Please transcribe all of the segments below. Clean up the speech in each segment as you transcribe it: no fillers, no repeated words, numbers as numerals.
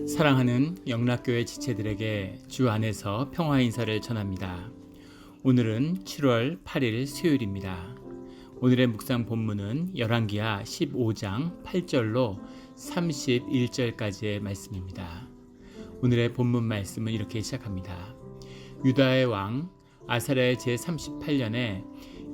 사랑하는 영락교회 지체들에게 주 안에서 평화 인사를 전합니다. 오늘은 7월 8일 수요일입니다. 오늘의 묵상 본문은 열왕기하 15장 8절로 31절까지의 말씀입니다. 오늘의 본문 말씀은 이렇게 시작합니다. 유다의 왕 아사랴의 제38년에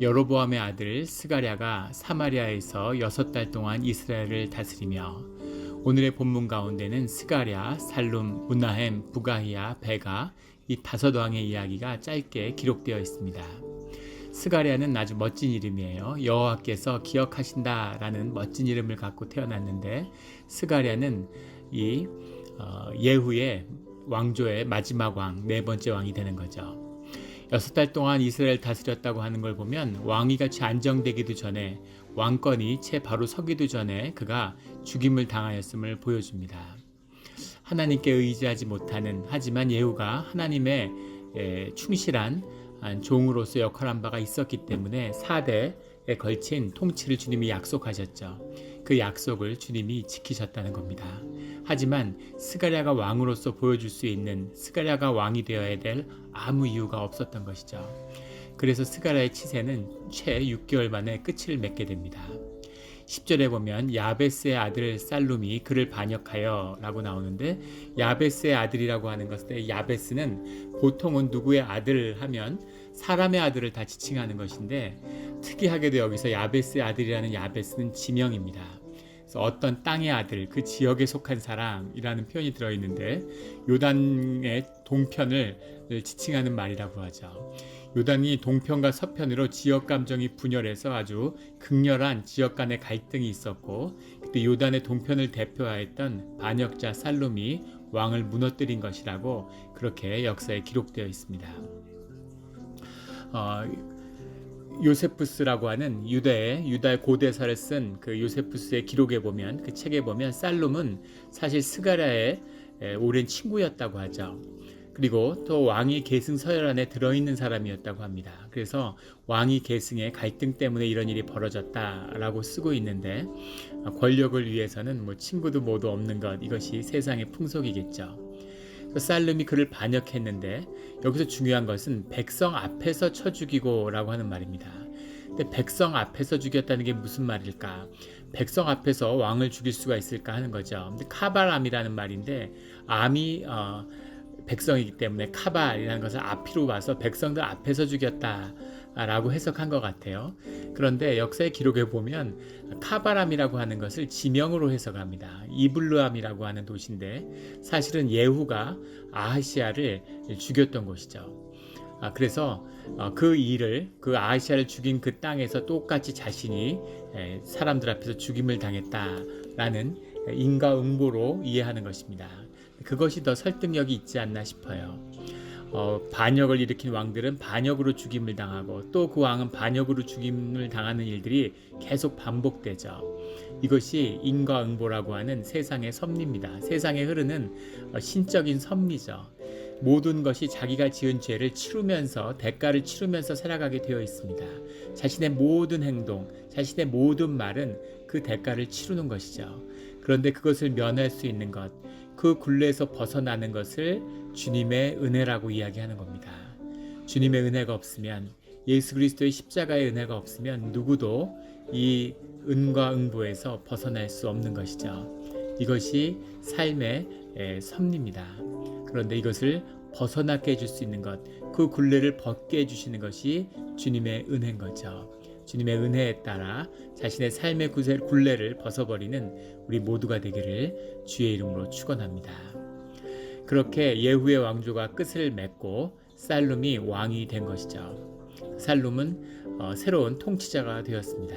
여로보암의 아들 스가랴가 사마리아에서 6달 동안 이스라엘을 다스리며, 오늘의 본문 가운데는 스가랴, 살룸, 문나헴, 부가히야, 베가 이 5왕의 이야기가 짧게 기록되어 있습니다. 스가랴는 아주 멋진 이름이에요. 여호와께서 기억하신다라는 멋진 이름을 갖고 태어났는데, 스가랴는 이 예후의 왕조의 마지막 왕, 4번째 왕이 되는 거죠. 6달 동안 이스라엘 다스렸다고 하는 걸 보면 왕위가 채 안정되기도 전에, 왕권이 채 바로 서기도 전에 그가 죽임을 당하였음을 보여줍니다. 하나님께 의지하지 못하는, 하지만 예후가 하나님의 충실한 종으로서 역할한 바가 있었기 때문에 4대에 걸친 통치를 주님이 약속하셨죠. 그 약속을 주님이 지키셨다는 겁니다. 하지만 스가랴가 왕으로서 보여줄 수 있는, 스가랴가 왕이 되어야 될 아무 이유가 없었던 것이죠. 그래서 스가랴의 치세는 채 6개월 만에 끝을 맺게 됩니다. 10절에 보면 야베스의 아들 살룸이 그를 반역하여 라고 나오는데, 야베스의 아들이라고 하는 것은, 야베스는 보통은 누구의 아들 하면 사람의 아들을 다 지칭하는 것인데, 특이하게도 여기서 야베스의 아들이라는 야베스는 지명입니다. 그래서 어떤 땅의 아들, 그 지역에 속한 사람이라는 표현이 들어있는데, 요단의 동편을 지칭하는 말이라고 하죠. 요단이 동편과 서편으로 지역 감정이 분열해서 아주 극렬한 지역 간의 갈등이 있었고, 그때 요단의 동편을 대표하였던 반역자 살룸이 왕을 무너뜨린 것이라고 그렇게 역사에 기록되어 있습니다. 요세푸스라고 하는 유다의 고대사를 쓴 그 요세푸스의 기록에 보면, 그 책에 보면 살룸은 사실 스가랴의 오랜 친구였다고 하죠. 그리고 또 왕위 계승 서열 안에 들어있는 사람이었다고 합니다. 그래서 왕위 계승의 갈등 때문에 이런 일이 벌어졌다라고 쓰고 있는데, 권력을 위해서는 친구도 모두 없는 것, 이것이 세상의 풍속이겠죠. 살룸이 그를 반역했는데, 여기서 중요한 것은 백성 앞에서 쳐 죽이고 라고 하는 말입니다. 근데 백성 앞에서 죽였다는 게 무슨 말일까? 백성 앞에서 왕을 죽일 수가 있을까 하는 거죠. 근데 카발암이라는 말인데, 암이 백성이기 때문에 카발이라는 것을 앞으로 와서 백성들 앞에서 죽였다라고 해석한 것 같아요. 그런데 역사의 기록에 보면 카발암이라고 하는 것을 지명으로 해석합니다. 이블루암이라고 하는 도시인데, 사실은 예후가 아하시아를 죽였던 곳이죠. 그래서 그 일을, 그 아하시아를 죽인 그 땅에서 똑같이 자신이 사람들 앞에서 죽임을 당했다라는 인과응보로 이해하는 것입니다. 그것이 더 설득력이 있지 않나 싶어요. 반역을 일으킨 왕들은 반역으로 죽임을 당하고, 또 그 왕은 반역으로 죽임을 당하는 일들이 계속 반복되죠. 이것이 인과응보라고 하는 세상의 섭리입니다. 세상에 흐르는 신적인 섭리죠. 모든 것이 자기가 지은 죄를 치르면서, 대가를 치르면서 살아가게 되어 있습니다. 자신의 모든 행동, 자신의 모든 말은 그 대가를 치르는 것이죠. 그런데 그것을 면할 수 있는 것, 그 굴레에서 벗어나는 것을 주님의 은혜라고 이야기하는 겁니다. 주님의 은혜가 없으면, 예수 그리스도의 십자가의 은혜가 없으면 누구도 이 은과 응보에서 벗어날 수 없는 것이죠. 이것이 삶의 섭리입니다. 그런데 이것을 벗어나게 해줄 수 있는 것, 그 굴레를 벗게 해주시는 것이 주님의 은혜인 거죠. 주님의 은혜에 따라 자신의 삶의 굴레를 벗어버리는 우리 모두가 되기를 주의 이름으로 축원합니다. 그렇게 예후의 왕조가 끝을 맺고 살룸이 왕이 된 것이죠. 살룸은 새로운 통치자가 되었습니다.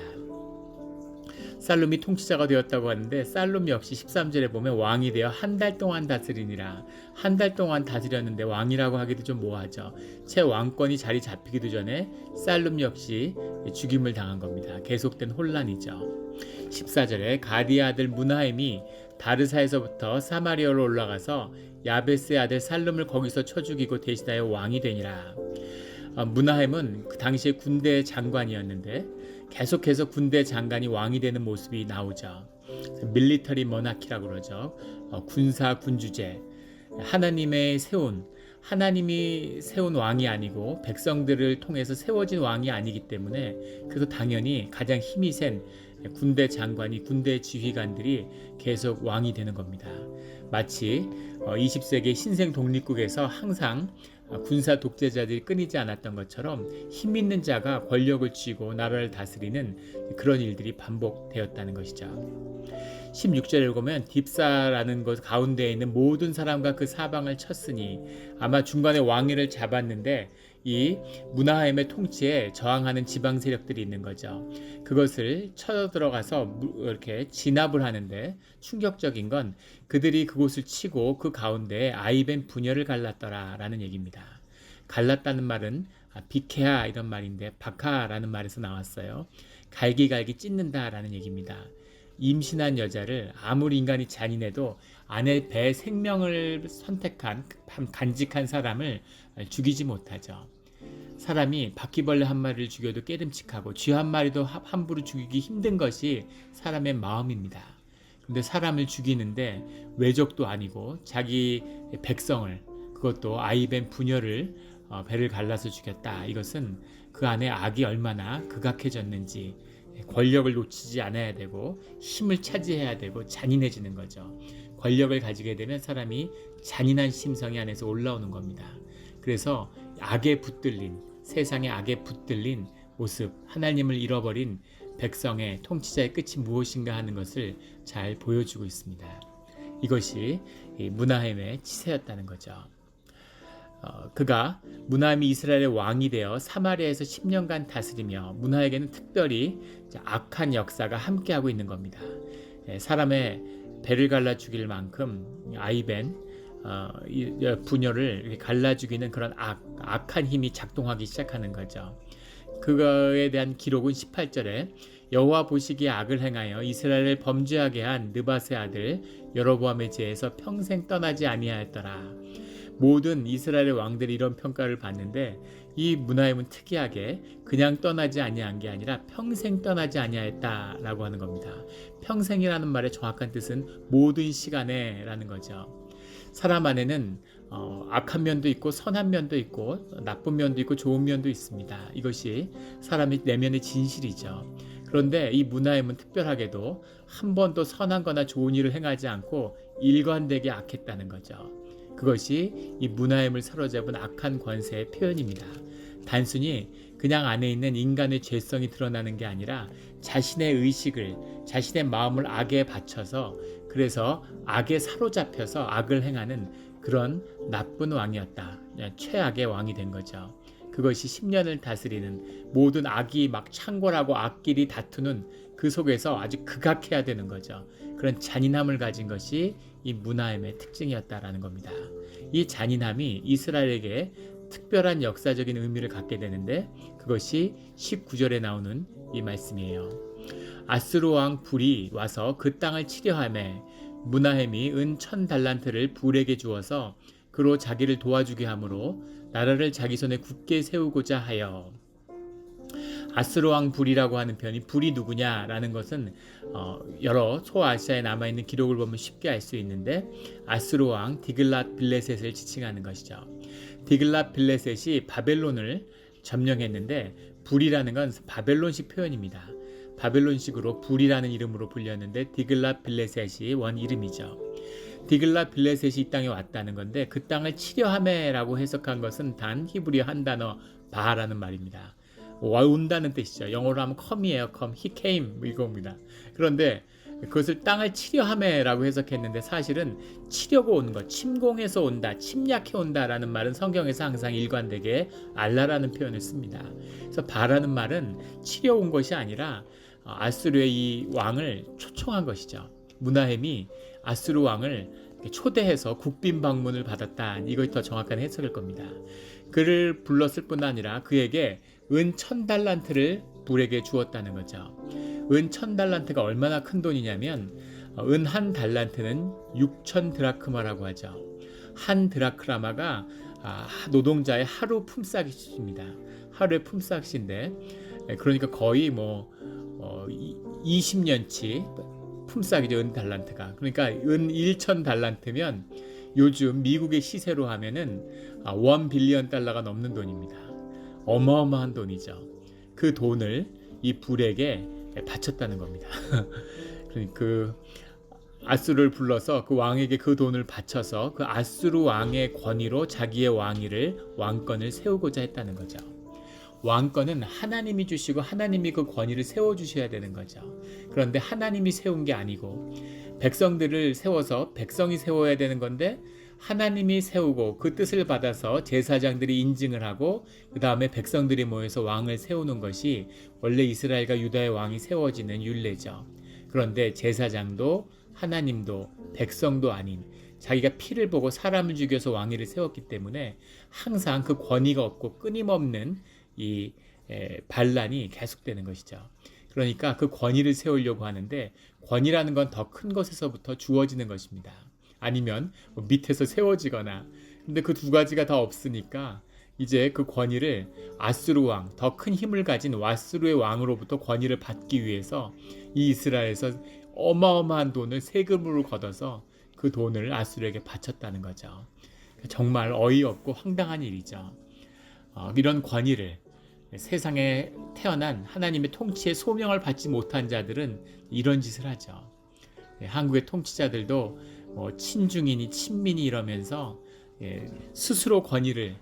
살룸이 통치자가 되었다고 하는데, 살룸 역시 13절에 보면 왕이 되어 1달 동안 다스리니라. 1달 동안 다스렸는데 왕이라고 하기도 좀 뭐하죠. 채 왕권이 자리 잡히기도 전에 살룸 역시 죽임을 당한 겁니다. 계속된 혼란이죠. 14절에 가디의 아들 문하임이 다르사에서부터 사마리아로 올라가서 야베스의 아들 살룸을 거기서 쳐 죽이고 대신하여 왕이 되니라. 문하임은 그 당시에 군대 장관이었는데, 계속해서 군대 장관이 왕이 되는 모습이 나오죠. 밀리터리 모나키라고 그러죠. 군사 군주제, 하나님이 세운 왕이 아니고 백성들을 통해서 세워진 왕이 아니기 때문에, 그래서 당연히 가장 힘이 센 군대 장관이, 군대 지휘관들이 계속 왕이 되는 겁니다. 마치 20세기 신생 독립국에서 항상 군사 독재자들이 끊이지 않았던 것처럼 힘 있는 자가 권력을 쥐고 나라를 다스리는 그런 일들이 반복되었다는 것이죠. 16절에 보면 딥사라는 곳 가운데에 있는 모든 사람과 그 사방을 쳤으니, 아마 중간에 왕위를 잡았는데 이 무나헬의 통치에 저항하는 지방 세력들이 있는 거죠. 그것을 쳐들어가서 이렇게 진압을 하는데, 충격적인 건 그들이 그곳을 치고 그 가운데에 아이벤 분열을 갈랐더라 라는 얘기입니다. 갈랐다는 말은 비케아 이런 말인데, 바카라는 말에서 나왔어요. 갈기갈기 찢는다 라는 얘기입니다. 임신한 여자를 아무리 인간이 잔인해도 아내 배 생명을 선택한 간직한 사람을 죽이지 못하죠. 사람이 바퀴벌레 한 마리를 죽여도 깨름칙하고 쥐 한 마리도 함부로 죽이기 힘든 것이 사람의 마음입니다. 그런데 사람을 죽이는데 외적도 아니고 자기 백성을, 그것도 아이벤 부녀를 배를 갈라서 죽였다. 이것은 그 안에 악이 얼마나 극악해졌는지, 권력을 놓치지 않아야 되고 힘을 차지해야 되고 잔인해지는 거죠. 권력을 가지게 되면 사람이 잔인한 심성이 안에서 올라오는 겁니다. 그래서 세상의 악에 붙들린 모습, 하나님을 잃어버린 백성의, 통치자의 끝이 무엇인가 하는 것을 잘 보여주고 있습니다. 이것이 무나헬의 치세였다는 거죠. 그가 무나헬이 이스라엘의 왕이 되어 사마리아에서 10년간 다스리며, 무나헬에게는 특별히 악한 역사가 함께하고 있는 겁니다. 사람의 배를 갈라 죽일 만큼 아이벤 부녀를 갈라 죽이는 그런 악한 힘이 작동하기 시작하는 거죠. 그거에 대한 기록은 18절에 여호와 보시기에 악을 행하여 이스라엘을 범죄하게 한 느밧의 아들 여로보암의 죄에서 평생 떠나지 아니하였더라. 모든 이스라엘의 왕들이 이런 평가를 받는데, 이 무나헬은 특이하게 그냥 떠나지 아니한 게 아니라 평생 떠나지 아니하였다라고 하는 겁니다. 평생이라는 말의 정확한 뜻은 모든 시간에 라는 거죠. 사람 안에는 악한 면도 있고 선한 면도 있고 나쁜 면도 있고 좋은 면도 있습니다. 이것이 사람의 내면의 진실이죠. 그런데 이 무나헬은 특별하게도 한 번도 선한 거나 좋은 일을 행하지 않고 일관되게 악했다는 거죠. 그것이 이 무나헬을 사로잡은 악한 권세의 표현입니다. 단순히 그냥 안에 있는 인간의 죄성이 드러나는 게 아니라 자신의 의식을, 자신의 마음을 악에 바쳐서, 그래서 악에 사로잡혀서 악을 행하는 그런 나쁜 왕이었다. 최악의 왕이 된 거죠. 그것이 10년을 다스리는, 모든 악이 막 창궐하고 악끼리 다투는 그 속에서 아주 극악해야 되는 거죠. 그런 잔인함을 가진 것이 이 무나헬의 특징이었다라는 겁니다. 이 잔인함이 이스라엘에게 특별한 역사적인 의미를 갖게 되는데, 그것이 19절에 나오는 이 말씀이에요. 아스루 왕 불이 와서 그 땅을 치려하매 무나헬이 은 1000달란트를 불에게 주어서 그로 자기를 도와주게 하므로 나라를 자기 손에 굳게 세우고자 하여. 아스루 왕 불이라고 하는 편이, 불이 누구냐라는 것은 여러 소아시아에 남아있는 기록을 보면 쉽게 알 수 있는데, 아스루 왕 디글랏 빌레셋을 지칭하는 것이죠. 디글랏 빌레셋이 바벨론을 점령했는데, 불이라는 건 바벨론식 표현입니다. 바벨론식으로 불이라는 이름으로 불렸는데 디글랏 빌레셋이 원 이름이죠. 디글랏 빌레셋이 이 땅에 왔다는 건데, 그 땅을 치려하매라고 해석한 것은 단 히브리어 한 단어 바라는 말입니다. 온다는 뜻이죠. 영어로 하면 come이에요. come, he came 이겁니다. 그런데 그것을 땅을 치려하매라고 해석했는데, 사실은 치려고 오는 것, 침공해서 온다, 침략해 온다라는 말은 성경에서 항상 일관되게 알라라는 표현을 씁니다. 그래서 바라는 말은 치려온 것이 아니라 아수르의 이 왕을 초청한 것이죠. 무나헬이 아수르 왕을 초대해서 국빈 방문을 받았다. 이것이 더 정확한 해석일 겁니다. 그를 불렀을 뿐 아니라 그에게 은 1000달란트를 불에게 주었다는 거죠. 은 1000달란트가 얼마나 큰 돈이냐면, 은 한 달란트는 6000 드라크마라고 하죠. 한 드라크마가 노동자의 하루 품삯입니다. 하루의 품삯인데, 그러니까 거의 20년치 품삯이죠. 은 달란트가. 그러니까 은 1천 달란트면 요즘 미국의 시세로 하면은 1 빌리언 달러가 넘는 돈입니다. 어마어마한 돈이죠. 그 돈을 이 불에게 바쳤다는 겁니다. 그 아수르를 불러서 그 왕에게 그 돈을 바쳐서 그 아수르 왕의 권위로 자기의 왕권을 세우고자 했다는 거죠. 왕권은 하나님이 주시고 하나님이 그 권위를 세워주셔야 되는 거죠. 그런데 하나님이 세운 게 아니고 백성들을 세워서 백성이 세워야 되는 건데 하나님이 세우고 그 뜻을 받아서 제사장들이 인증을 하고 그 다음에 백성들이 모여서 왕을 세우는 것이 원래 이스라엘과 유다의 왕이 세워지는 율례죠. 그런데 제사장도 하나님도 백성도 아닌 자기가 피를 보고 사람을 죽여서 왕위를 세웠기 때문에 항상 그 권위가 없고 끊임없는 이 반란이 계속되는 것이죠. 그러니까 그 권위를 세우려고 하는데 권위라는 건 더 큰 것에서부터 주어지는 것입니다. 아니면 밑에서 세워지거나. 근데 그 두 가지가 다 없으니까 이제 그 권위를 아수르 왕, 더 큰 힘을 가진 와수르의 왕으로부터 권위를 받기 위해서 이 이스라엘에서 어마어마한 돈을 세금으로 걷어서 그 돈을 아수르에게 바쳤다는 거죠. 정말 어이없고 황당한 일이죠. 이런 권위를 세상에 태어난 하나님의 통치의 소명을 받지 못한 자들은 이런 짓을 하죠. 한국의 통치자들도 친중이니 친민이 이러면서 스스로 권위를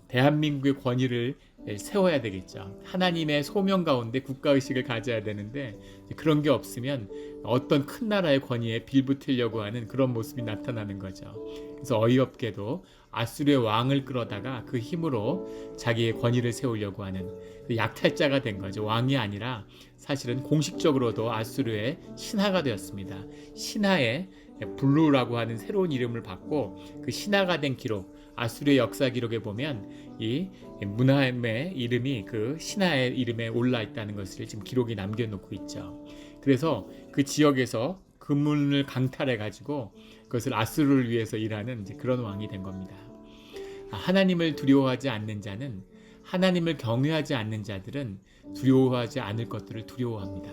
대한민국의 권위를 세워야 되겠죠. 하나님의 소명 가운데 국가의식을 가져야 되는데 그런 게 없으면 어떤 큰 나라의 권위에 빌붙으려고 하는 그런 모습이 나타나는 거죠. 그래서 어이없게도 아수르의 왕을 끌어다가 그 힘으로 자기의 권위를 세우려고 하는 약탈자가 된 거죠. 왕이 아니라 사실은 공식적으로도 아수르의 신하가 되었습니다. 신하의 블루라고 하는 새로운 이름을 받고 그 신하가 된 기록, 아수르의 역사 기록에 보면 이 문하임의 이름이 그 신하의 이름에 올라 있다는 것을 지금 기록이 남겨놓고 있죠. 그래서 그 지역에서 금문을 강탈해 가지고 그것을 아수르를 위해서 일하는 이제 그런 왕이 된 겁니다. 하나님을 두려워하지 않는 자는, 하나님을 경외하지 않는 자들은 두려워하지 않을 것들을 두려워합니다.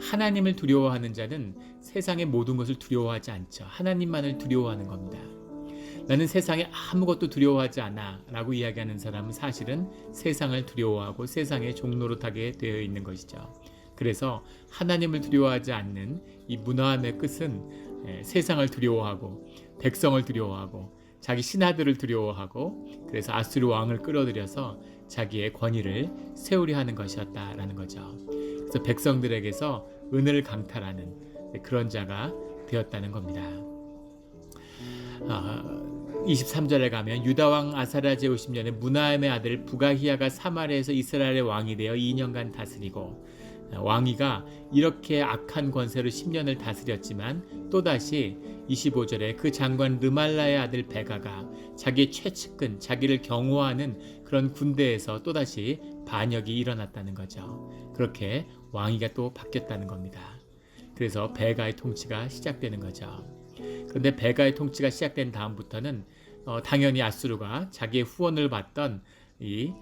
하나님을 두려워하는 자는 세상의 모든 것을 두려워하지 않죠. 하나님만을 두려워하는 겁니다. 나는 세상에 아무것도 두려워하지 않아 라고 이야기하는 사람은 사실은 세상을 두려워하고 세상의 종노릇하게 되어 있는 것이죠. 그래서 하나님을 두려워하지 않는 이 문화함의 끝은 세상을 두려워하고 백성을 두려워하고 자기 신하들을 두려워하고 그래서 아수르 왕을 끌어들여서 자기의 권위를 세우려 하는 것이었다라는 거죠. 그래서 백성들에게서 은을 강탈하는 그런 자가 되었다는 겁니다. 23절에 가면 유다왕 아사랴 제50년에 문하임의 아들 부가히야가 사마리아에서 이스라엘의 왕이 되어 2년간 다스리고, 왕위가 이렇게 악한 권세로 10년을 다스렸지만 또다시 25절에 그 장관 르말라의 아들 베가가 자기의 최측근, 자기를 경호하는 그런 군대에서 또다시 반역이 일어났다는 거죠. 그렇게 왕위가 또 바뀌었다는 겁니다. 그래서 베가의 통치가 시작되는 거죠. 그런데 베가의 통치가 시작된 다음부터는 당연히 아수르가 자기의 후원을 받던 이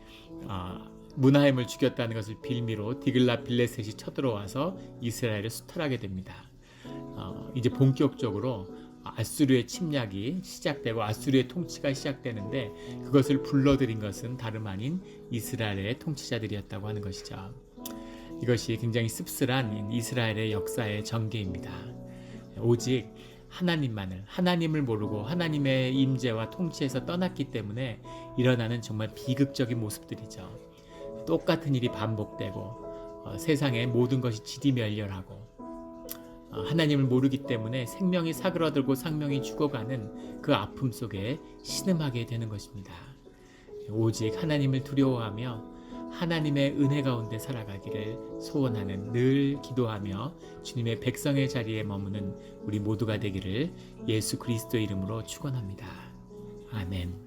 문하임을 죽였다는 것을 빌미로 디글랏 빌레셋이 쳐들어와서 이스라엘을 수탈하게 됩니다. 이제 본격적으로 아수르의 침략이 시작되고 아수르의 통치가 시작되는데 그것을 불러들인 것은 다름 아닌 이스라엘의 통치자들이었다고 하는 것이죠. 이것이 굉장히 씁쓸한 이스라엘의 역사의 전개입니다. 오직 하나님을 모르고 하나님의 임재와 통치에서 떠났기 때문에 일어나는 정말 비극적인 모습들이죠. 똑같은 일이 반복되고 세상의 모든 것이 지리멸렬하고 하나님을 모르기 때문에 생명이 사그러들고 생명이 죽어가는 그 아픔 속에 신음하게 되는 것입니다. 오직 하나님을 두려워하며 하나님의 은혜 가운데 살아가기를 소원하는, 늘 기도하며 주님의 백성의 자리에 머무는 우리 모두가 되기를 예수 그리스도의 이름으로 축원합니다. 아멘.